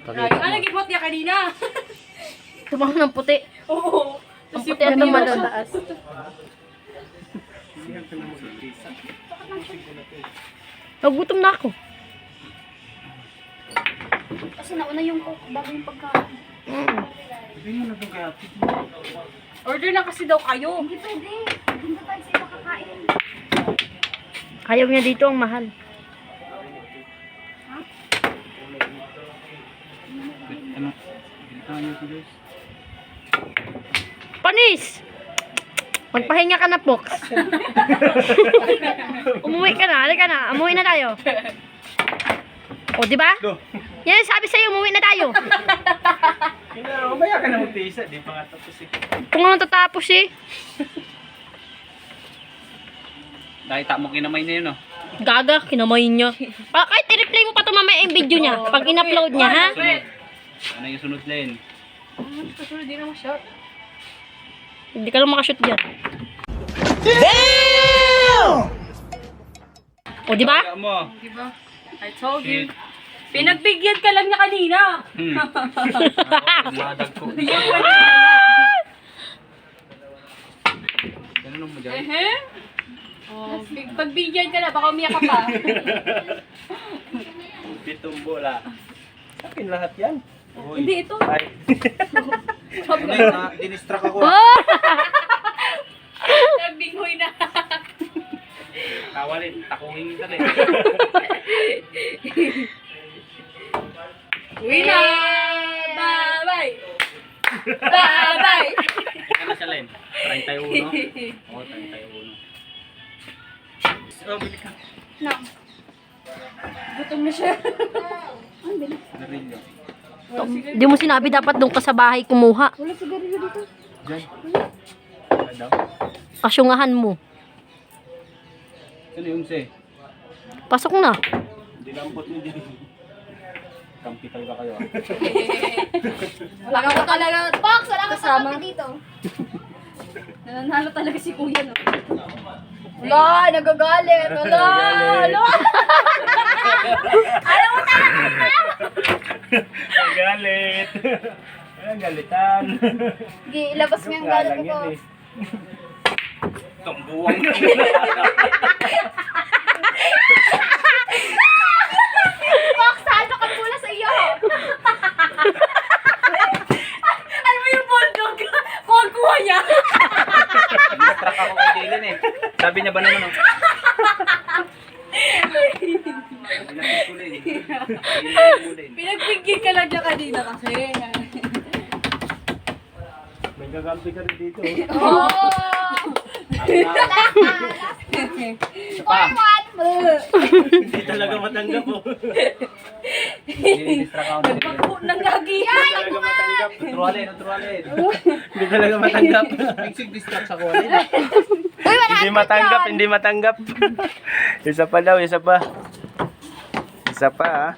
Ano nag-ipot niya kanina? Tumaho ng puti. Oo. Ang puti at naman ang taas. Nagutom na ako. Kasi nauna yung coke bago yung pagkain. Order na kasi daw kayo. Hindi pwede. Hindi na tayo sa iba kakain. Ayaw niya dito, ang mahal. Panis! Magpahinga ka na, Pox. Umuwi ka na, halika na. Umuwi na tayo. O, di ba? Yan, sabi sa'yo, umuwi na tayo. Mamaya ka na magtisa, di pa nga tapos eh. Kung ano tatapos eh. Dahil mo kinamay na yun, oh. Gaga, kinamay niya. Kahit i-replay mo pa ito mamaya yung video niya. Pag in-upload niya, ha? Sunod. Ano yung sunod, Len? Kasunod din ako shot. Hindi ka lang makashoot dyan. O, di ba? Kaya mo. Di ba? I told you. Shit. Pinagbigyan ka lang niya kanina. Madag ko. Ganun mo dyan? Ehe? Oh, pagbigyan ka na, baka umiyak ka pa. Pitong bola. Akin lahat yan. Uy. Hindi, ito. Ay. Ano yun, dinistract ako. Oh! Nagbingoy na. Kawalin, takungin yung dali. Uwi na! Bye-bye! Bye-bye! Ano siya, Len? 31? Oo, 31. Oh, bili ka. No. Gutom na siya. Narilyo. Di mo sinabi dapat doon ka sa bahay kumuha. Wala sigarilyo dito. Diyan. Wala daw. Kasyungahan mo. Sino yung se? Pasok na. Hindi lampot mo din. Kampital ka kayo. Wala ka talaga. Box, wala ka Kasama. kasama dito. Nananalo talaga si kuya, no? Wala, nagagalit. Wala. Wala. Galit. Ang galitan. Sige, ilabas mo yung galit ko. Tumbuwang. Box, ano ka mula sa iyo? Ano mo yung bulldog? Kuha niya. Distract ako kay Dylan eh. Sabi niya ba naman oh. Pinagbigyan ka lang niya kanina kasi. May gagampi ka rin dito. Oh! Pa, 4-1. hindi talaga matanggap oh. Distract ako ni Dylan. Nanggagi. Hindi talaga matanggap. Utrualin. Hindi talaga matanggap. Big distract ako. Hindi matanggap. Isa pa daw, isa pa. Isa pa ah.